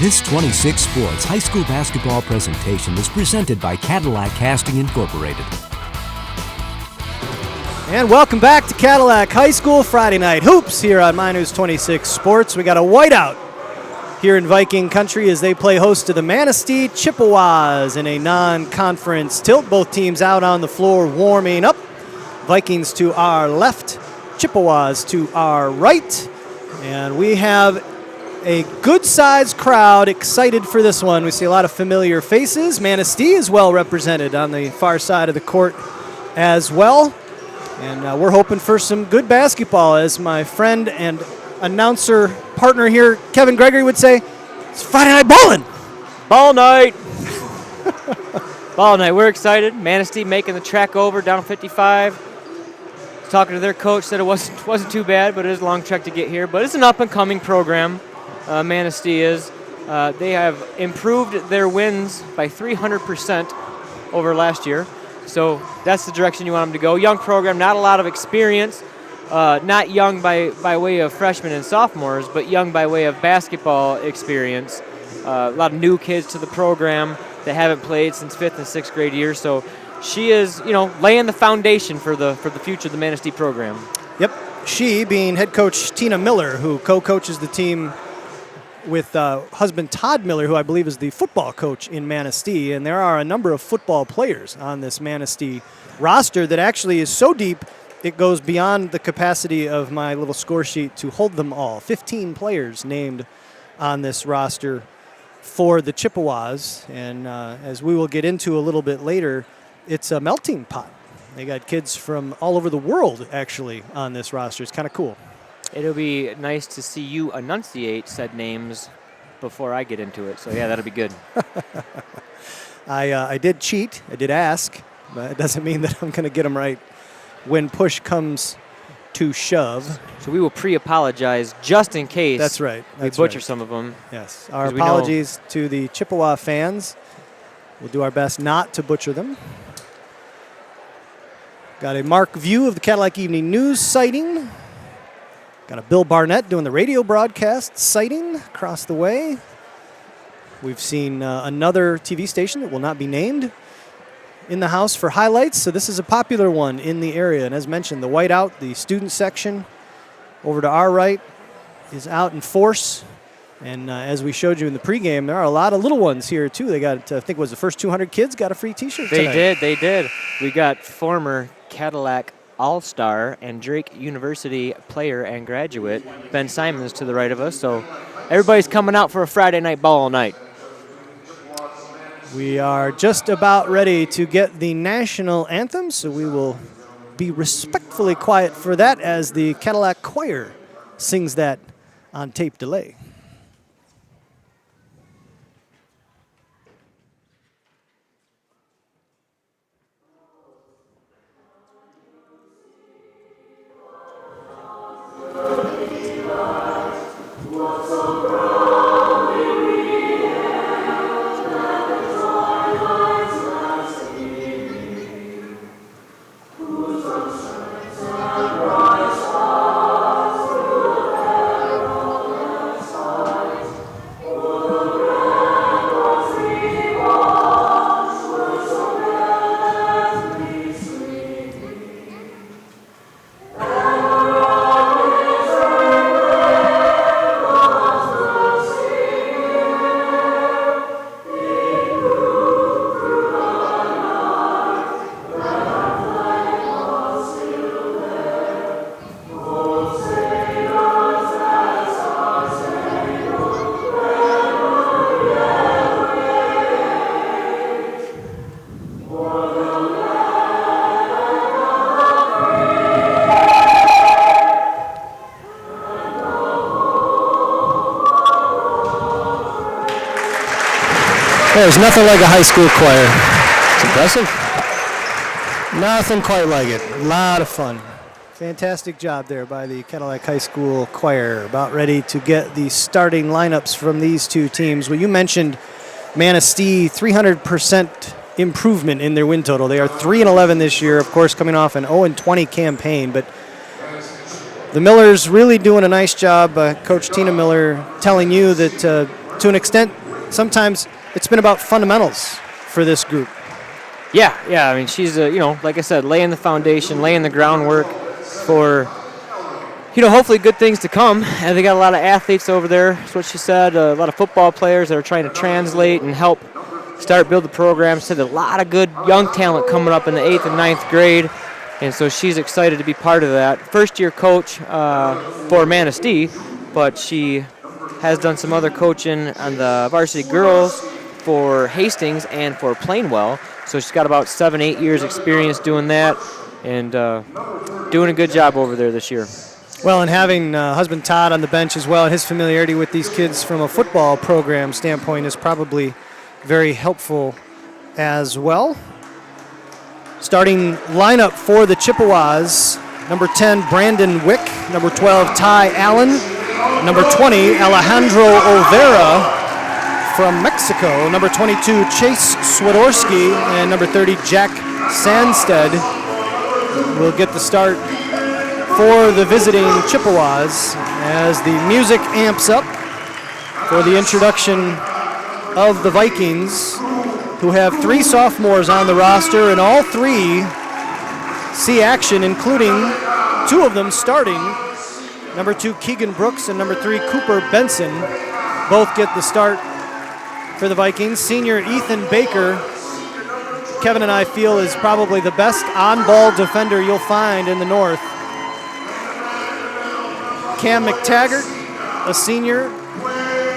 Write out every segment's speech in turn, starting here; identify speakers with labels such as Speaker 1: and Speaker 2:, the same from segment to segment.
Speaker 1: This 26 Sports high school basketball presentation is presented by Cadillac Casting Incorporated.
Speaker 2: And welcome back to Cadillac High School Friday Night Hoops here on My News 26 Sports. We got a whiteout here in Viking country as they play host to the Manistee Chippewas in a non-conference tilt. Both teams out on the floor warming up. Vikings to our left, Chippewas to our right. And we have a good-sized crowd excited for this one. We see a lot of familiar faces. Manistee is well represented on the far side of the court as well. And we're hoping for some good basketball, as my friend and announcer partner here, Kevin Gregory, would say. It's Friday night bowling.
Speaker 3: Ball night. Ball night. We're excited. Manistee making the trek over down 55. Talking to their coach, said it wasn't too bad, but it is a long trek to get here. But it's an up-and-coming program. Manistee is. They have improved their wins by 300% over last year. So that's the direction you want them to go. Young program, not a lot of experience. Not young by way of freshmen and sophomores, but young by way of basketball experience. A lot of new kids to the program that haven't played since 5th and 6th grade years. So she is, laying the foundation for the future of the Manistee program.
Speaker 2: Yep. She being head coach Tina Miller, who co-coaches the team with husband Todd Miller, who I believe is the football coach in Manistee. And there are a number of football players on this Manistee roster that actually is so deep it goes beyond the capacity of my little score sheet to hold them all. 15 players named on this roster for the Chippewas. And as we will get into a little bit later, it's a melting pot. They got kids from all over the world, actually, on this roster. It's kind of cool.
Speaker 3: It'll be nice to see you enunciate said names before I get into it. So, yeah, that'll be good.
Speaker 2: I did cheat. I did ask, but it doesn't mean that I'm going to get them right when push comes to shove.
Speaker 3: So we will pre-apologize just in case.
Speaker 2: That's right.
Speaker 3: We butcher some of them.
Speaker 2: Yes. Our apologies to the Chippewa fans. We'll do our best not to butcher them. Got a Mark View of the Cadillac Evening News sighting. Got a Bill Barnett doing the radio broadcast sighting across the way. We've seen another TV station that will not be named in the house for highlights. So this is a popular one in the area. And as mentioned, the whiteout, the student section over to our right is out in force. And as we showed you in the pregame, there are a lot of little ones here, too. They got, I think it was the first 200 kids got a free T-shirt tonight.
Speaker 3: They did. We got former Cadillac All-Star and Drake University player and graduate Ben Simons to the right of us. So everybody's coming out for a Friday night ball night.
Speaker 2: We are just about ready to get the national anthem, so we will be respectfully quiet for that as the Cadillac Choir sings that on tape delay. There's nothing like a high school choir.
Speaker 3: It's impressive.
Speaker 2: Nothing quite like it. A lot of fun. Fantastic job there by the Cadillac High School choir. About ready to get the starting lineups from these two teams. Well, you mentioned Manistee, 300% improvement in their win total. They are 3-11 this year, of course, coming off an 0-20 campaign. But the Millers really doing a nice job. Coach Tina Miller telling you that to an extent, sometimes it's been about fundamentals for this group.
Speaker 3: Yeah. I mean, she's, like I said, laying the foundation, laying the groundwork for, hopefully good things to come. And they got a lot of athletes over there. That's what she said. A lot of football players that are trying to translate and help build the program. Said a lot of good young talent coming up in the 8th and 9th grade. And so she's excited to be part of that. First-year coach for Manistee, but she has done some other coaching on the varsity girls for Hastings and for Plainwell. So she's got about 7-8 years experience doing that and doing a good job over there this year.
Speaker 2: Well, and having husband Todd on the bench as well, his familiarity with these kids from a football program standpoint is probably very helpful as well. Starting lineup for the Chippewas, number 10, Brandon Wick, number 12, Ty Allen, number 20, Alejandro Olvera from Mexico, number 22, Chase Swiderski, and number 30, Jack Sandstead will get the start for the visiting Chippewas as the music amps up for the introduction of the Vikings, who have 3 sophomores on the roster, and all 3 see action, including 2 of them starting. Number 2, Keegan Brooks, and number 3, Cooper Benson, both get the start for the Vikings. Senior Ethan Baker, Kevin and I feel, is probably the best on-ball defender you'll find in the North. Cam McTaggart, a senior,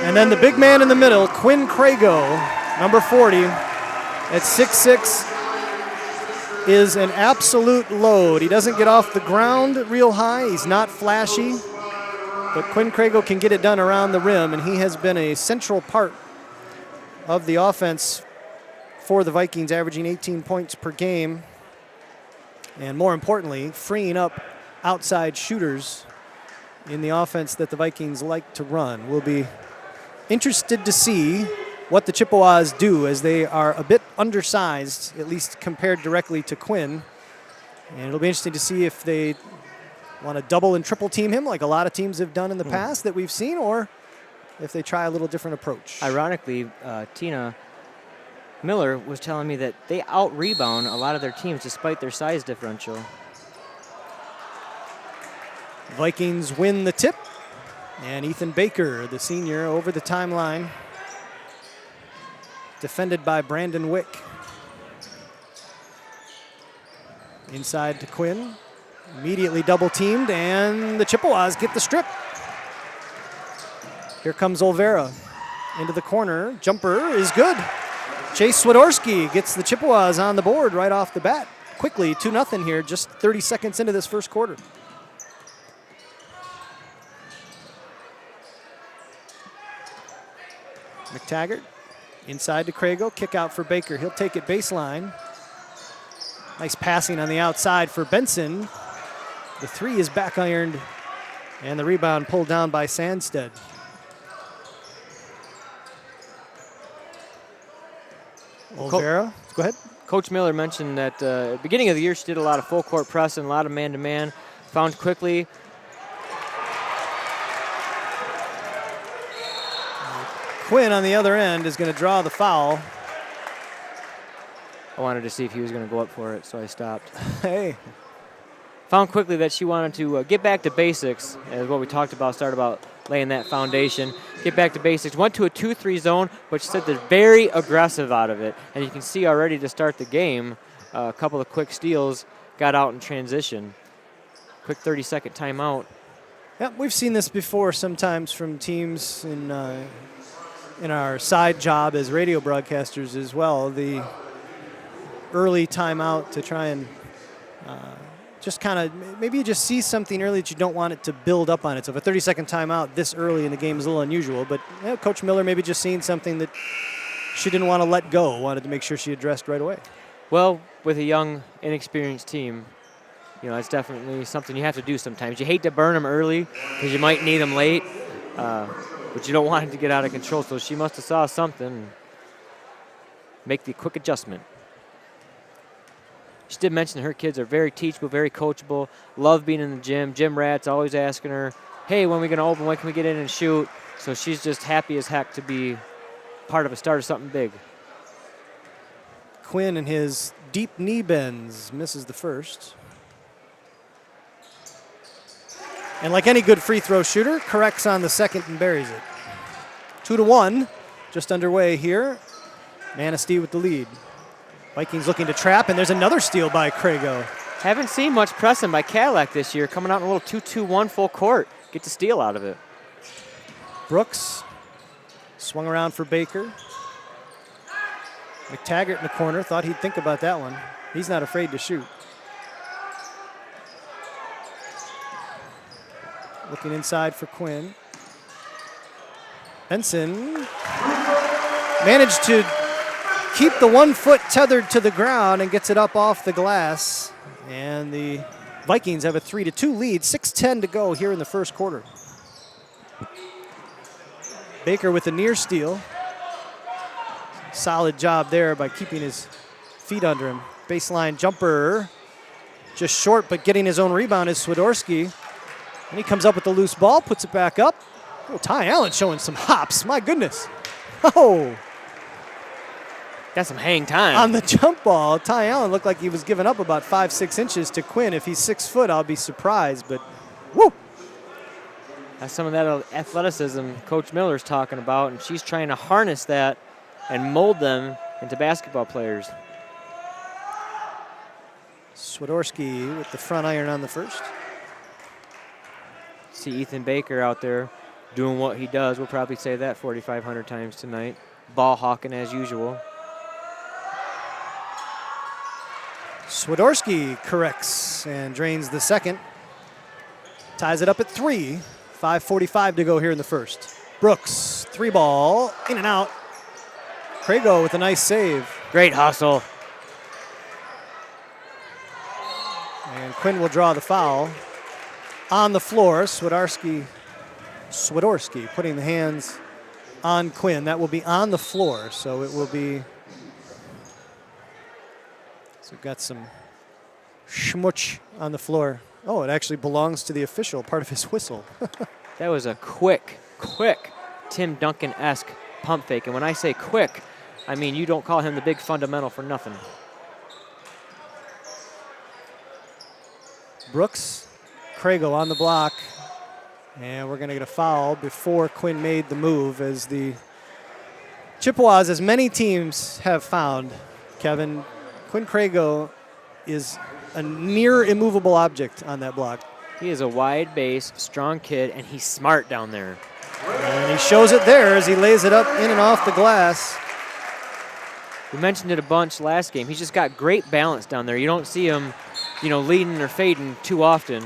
Speaker 2: and then the big man in the middle, Quinn Crago, number 40, at 6'6", is an absolute load. He doesn't get off the ground real high. He's not flashy, but Quinn Crago can get it done around the rim, and he has been a central part of the offense for the Vikings, averaging 18 points per game, and more importantly, freeing up outside shooters in the offense that the Vikings like to run. We'll be interested to see what the Chippewas do, as they are a bit undersized, at least compared directly to Quinn. And it'll be interesting to see if they want to double and triple team him like a lot of teams have done in the past that we've seen, or if they try a little different approach.
Speaker 3: Ironically, Tina Miller was telling me that they out-rebound a lot of their teams despite their size differential.
Speaker 2: Vikings win the tip, and Ethan Baker, the senior, over the timeline, defended by Brandon Wick. Inside to Quinn, immediately double teamed, and the Chippewas get the strip. Here comes Olvera into the corner. Jumper is good. Chase Swiderski gets the Chippewas on the board right off the bat. Quickly, 2-0 here, just 30 seconds into this first quarter. McTaggart inside to Crago. Kick out for Baker. He'll take it baseline. Nice passing on the outside for Benson. The 3 is back ironed, and the rebound pulled down by Sandstead. Olvera, go ahead.
Speaker 3: Coach Miller mentioned that at the beginning of the year she did a lot of full court pressing, a lot of man-to-man, found quickly.
Speaker 2: Quinn on the other end is going to draw the foul.
Speaker 3: I wanted to see if he was going to go up for it, so I stopped.
Speaker 2: Hey.
Speaker 3: Found quickly that she wanted to get back to basics, as what we talked about, start about laying that foundation, get back to basics. Went to a 2-3 zone, but she said they're very aggressive out of it. And you can see already to start the game, a couple of quick steals, got out in transition. Quick 30-second timeout.
Speaker 2: Yeah, we've seen this before sometimes from teams in our side job as radio broadcasters as well. The early timeout to try and just kind of, maybe you just see something early that you don't want it to build up on it. So if a 30-second timeout this early in the game is a little unusual, but Coach Miller maybe just seen something that she didn't want to let go, wanted to make sure she addressed right away.
Speaker 3: Well, with a young, inexperienced team, it's definitely something you have to do sometimes. You hate to burn them early because you might need them late, but you don't want it to get out of control. So she must have saw something and make the quick adjustment. She did mention her kids are very teachable, very coachable, love being in the gym. Gym rats always asking her, hey, when are we going to open? When can we get in and shoot? So she's just happy as heck to be part of a start of something big.
Speaker 2: Quinn and his deep knee bends misses the first. And like any good free throw shooter, corrects on the second and buries it. 2-1, just underway here. Manistee with the lead. Vikings looking to trap, and there's another steal by Crago.
Speaker 3: Haven't seen much pressing by Cadillac this year, coming out in a little 2-2-1 full court. Get the steal out of it.
Speaker 2: Brooks swung around for Baker. McTaggart in the corner, thought he'd think about that one. He's not afraid to shoot. Looking inside for Quinn. Benson managed to keep the 1 foot tethered to the ground and gets it up off the glass. And the Vikings have a 3-2 lead, 6:10 to go here in the first quarter. Baker with a near steal. Solid job there by keeping his feet under him. Baseline jumper, just short, but getting his own rebound is Swiderski. And he comes up with the loose ball, puts it back up. Oh, Ty Allen showing some hops, my goodness. Oh.
Speaker 3: Got some hang time.
Speaker 2: On the jump ball, Ty Allen looked like he was giving up about 5-6 inches to Quinn. If he's 6 foot, I'll be surprised, but woo.
Speaker 3: That's some of that athleticism Coach Miller's talking about, and she's trying to harness that and mold them into basketball players.
Speaker 2: Swiderski with the front iron on the first.
Speaker 3: See Ethan Baker out there doing what he does. We'll probably say that 4,500 times tonight. Ball hawking as usual.
Speaker 2: Swiderski corrects and drains the second. Ties it up at 3. 5:45 to go here in the first. Brooks, 3 ball, in and out. Crago with a nice save.
Speaker 3: Great hustle.
Speaker 2: And Quinn will draw the foul. On the floor, Swiderski putting the hands on Quinn. That will be on the floor, so it will be. So we've got some schmutz on the floor. Oh, it actually belongs to the official, part of his whistle.
Speaker 3: That was a quick Tim Duncan-esque pump fake. And when I say quick, I mean you don't call him the big fundamental for nothing.
Speaker 2: Brooks, Crago on the block. And we're going to get a foul before Quinn made the move, as the Chippewas, as many teams have found, Kevin, Quinn Crago is a near immovable object on that block.
Speaker 3: He is a wide base, strong kid, and he's smart down there.
Speaker 2: And he shows it there as he lays it up in and off the glass.
Speaker 3: We mentioned it a bunch last game. He's just got great balance down there. You don't see him, leading or fading too often.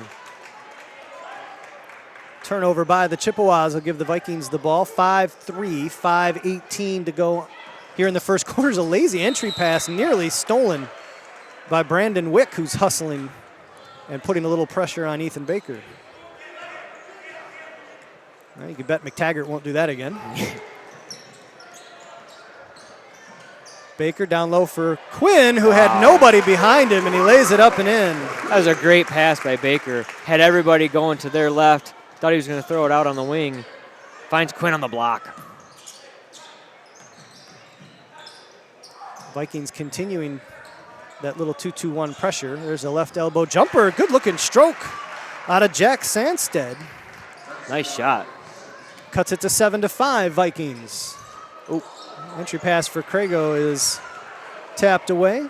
Speaker 2: Turnover by the Chippewas will give the Vikings the ball. 5-3, 5:18 to go here in the first quarter. Is a lazy entry pass, nearly stolen by Brandon Wick, who's hustling and putting a little pressure on Ethan Baker. Well, you can bet McTaggart won't do that again. Baker down low for Quinn, who had nobody behind him, and he lays it up and in.
Speaker 3: That was a great pass by Baker. Had everybody going to their left. Thought he was going to throw it out on the wing. Finds Quinn on the block.
Speaker 2: Vikings continuing that little 2-2-1 pressure. There's a left elbow jumper. Good looking stroke out of Jack Sandstead.
Speaker 3: Nice shot.
Speaker 2: Cuts it to 7-5 Vikings. Oh, entry pass for Crago is tapped away.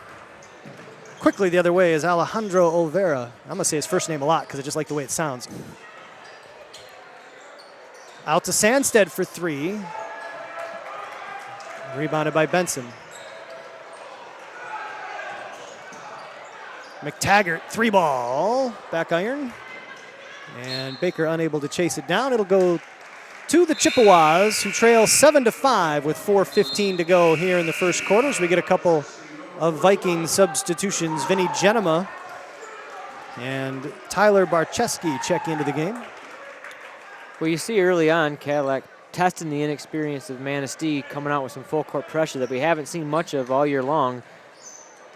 Speaker 2: Quickly the other way is Alejandro Olvera. I'm going to say his first name a lot because I just like the way it sounds. Out to Sandstead for 3. Rebounded by Benson. McTaggart, 3 ball, back iron. And Baker unable to chase it down. It'll go to the Chippewas, who trail 7-5 with 4:15 to go here in the first quarter. So we get a couple of Viking substitutions. Vinny Genema and Tyler Barczewski check into the game.
Speaker 3: Well, you see early on, Cadillac testing the inexperience of Manistee, coming out with some full court pressure that we haven't seen much of all year long,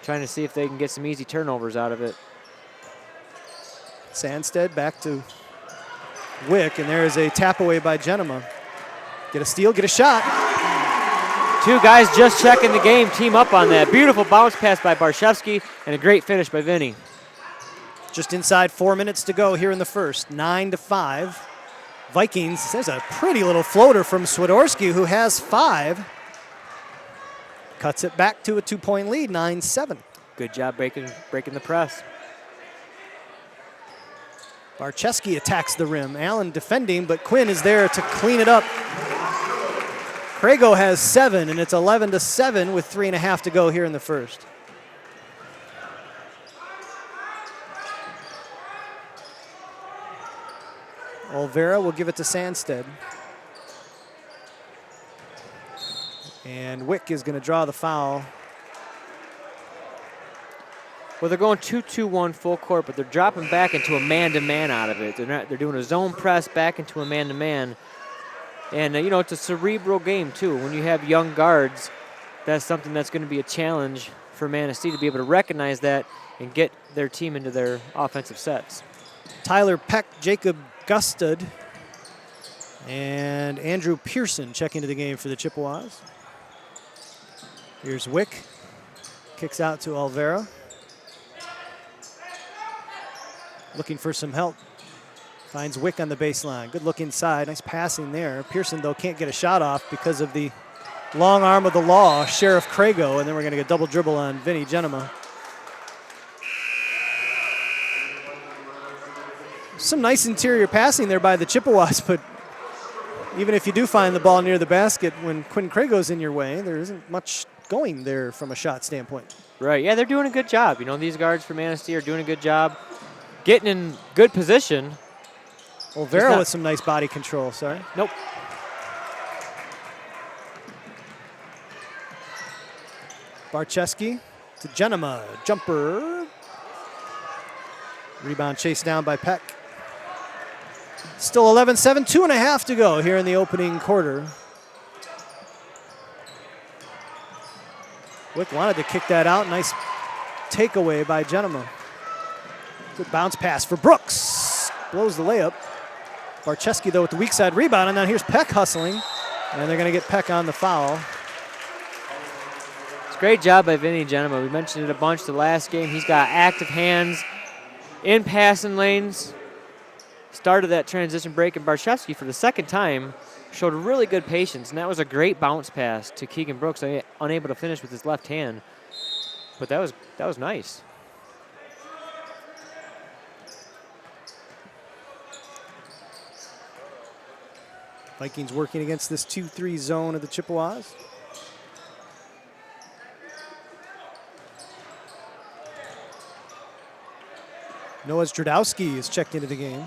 Speaker 3: trying to see if they can get some easy turnovers out of it.
Speaker 2: Sandstead back to Wick, and there is a tap away by Genema. Get a steal, get a shot.
Speaker 3: Two guys just checking the game, team up on that. Beautiful bounce pass by Barshevsky and a great finish by Vinny.
Speaker 2: Just inside 4 minutes to go here in the first, 9-5. Vikings, there's a pretty little floater from Swiderski, who has 5. Cuts it back to a 2-point lead, 9-7.
Speaker 3: Good job breaking the press.
Speaker 2: Barcheski attacks the rim. Allen defending, but Quinn is there to clean it up. Crago has 7, and it's 11-7 with 3.5 to go here in the first. Olvera will give it to Sandstead. And Wick is going to draw the foul.
Speaker 3: Well, they're going 2-2-1 full court, but they're dropping back into a man-to-man out of it. They're doing a zone press back into a man-to-man. And, it's a cerebral game, too. When you have young guards, that's something that's going to be a challenge for Manistee to be able to recognize that and get their team into their offensive sets.
Speaker 2: Tyler Peck, Jacob Gustad, and Andrew Pearson check into the game for the Chippewas. Here's Wick. Kicks out to Olvera. Looking for some help. Finds Wick on the baseline. Good look inside. Nice passing there. Pearson, though, can't get a shot off because of the long arm of the law, Sheriff Crago, and then we're going to get double dribble on Vinny Genema. Some nice interior passing there by the Chippewas, but even if you do find the ball near the basket, when Quinn Crago's in your way, there isn't much going there from a shot standpoint.
Speaker 3: Right, yeah, they're doing a good job. These guards for Manistee are doing a good job getting in good position.
Speaker 2: Olvera with some nice body control, sorry.
Speaker 3: Nope.
Speaker 2: Barcheski to Genema, jumper. Rebound chased down by Peck. Still 11-7, 2.5 to go here in the opening quarter. Wick wanted to kick that out. Nice takeaway by Genema. Good bounce pass for Brooks. Blows the layup. Barcheski, though, with the weak side rebound, and now here's Peck hustling. And they're going to get Peck on the foul.
Speaker 3: It's a great job by Vinny Genema. We mentioned it a bunch the last game. He's got active hands in passing lanes. Started that transition break, and Barshevsky, for the second time, showed really good patience, and that was a great bounce pass to Keegan Brooks, unable to finish with his left hand. But that was nice.
Speaker 2: Vikings working against this 2-3 zone of the Chippewas. Noah Zdradowski is checked into the game.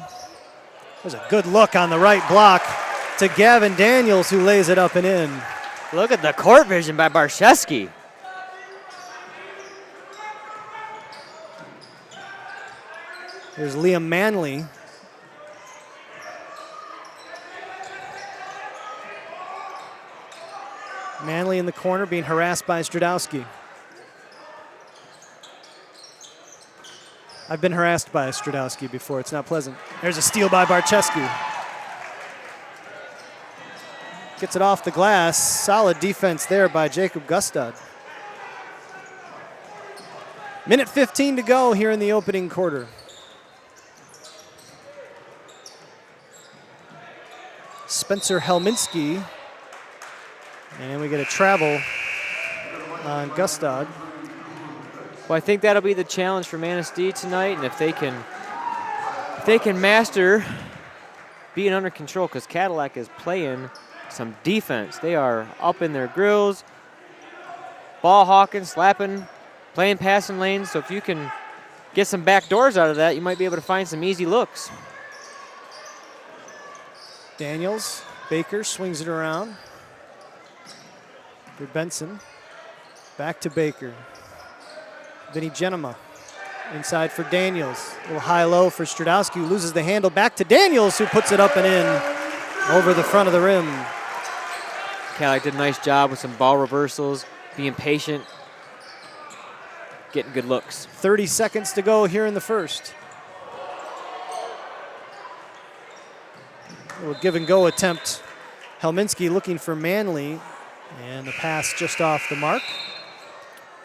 Speaker 2: There's a good look on the right block to Gavin Daniels, who lays it up and in.
Speaker 3: Look at the court vision by Barshevsky.
Speaker 2: There's Liam Manley. Manley in the corner being harassed by Zdradowski. I've been harassed by Zdradowski before. It's not pleasant. There's a steal by Barcheski. Gets it off the glass. Solid defense there by Jacob Gustad. Minute 15 to go here in the opening quarter. Spencer Helminski. And we get a travel on Gustad.
Speaker 3: Well, I think that'll be the challenge for Manistee tonight, and if they can master being under control, because Cadillac is playing some defense. They are up in their grills, ball hawking, slapping, playing passing lanes. So if you can get some back doors out of that, you might be able to find some easy looks.
Speaker 2: Daniels, Baker swings it around. For Benson, back to Baker. Vinny Genema inside for Daniels. A little high-low for Zdradowski, who loses the handle. Back to Daniels, who puts it up and in over the front of the rim.
Speaker 3: Cadillac did a nice job with some ball reversals, being patient, getting good looks.
Speaker 2: 30 seconds to go here in the first. A little give-and-go attempt Helminski looking for Manley, and the pass just off the mark.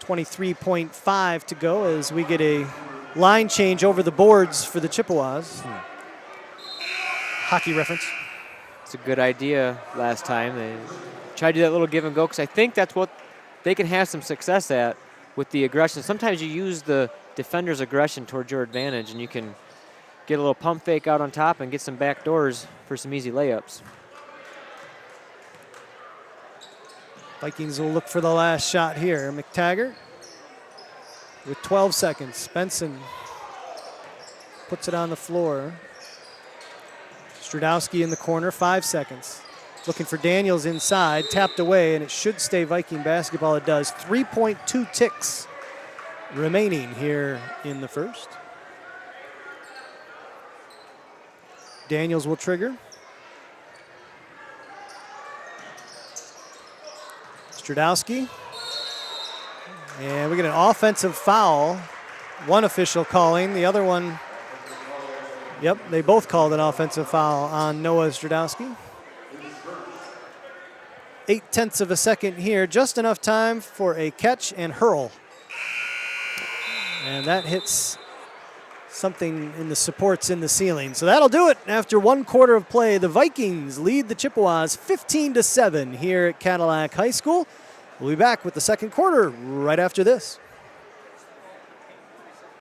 Speaker 2: 23.5 to go as we get a line change over the boards for the Chippewas. Hockey reference.
Speaker 3: It's a good idea last time. They tried to do that little give and go because I think that's what they can have some success at with the aggression. Sometimes you use the defender's aggression towards your advantage, and you can get a little pump fake out on top and get some back doors for some easy layups.
Speaker 2: Vikings will look for the last shot here. McTaggart with 12 seconds. Benson puts it on the floor. Strudowski in the corner, 5 seconds. Looking for Daniels inside, tapped away, and it should stay Viking basketball. It does. 3.2 ticks remaining here in the first. Daniels will trigger. Strudowski. And we get an offensive foul. One official calling, the other one, yep, they both called an offensive foul on Noah Strudowski. 0.8 of a second here, just enough time for a catch and hurl. And that hits something in the supports in the ceiling. So that'll do it. After 1 quarter of play, the Vikings lead the Chippewas 15-7 here at Cadillac High School. We'll be back with the second quarter right after this.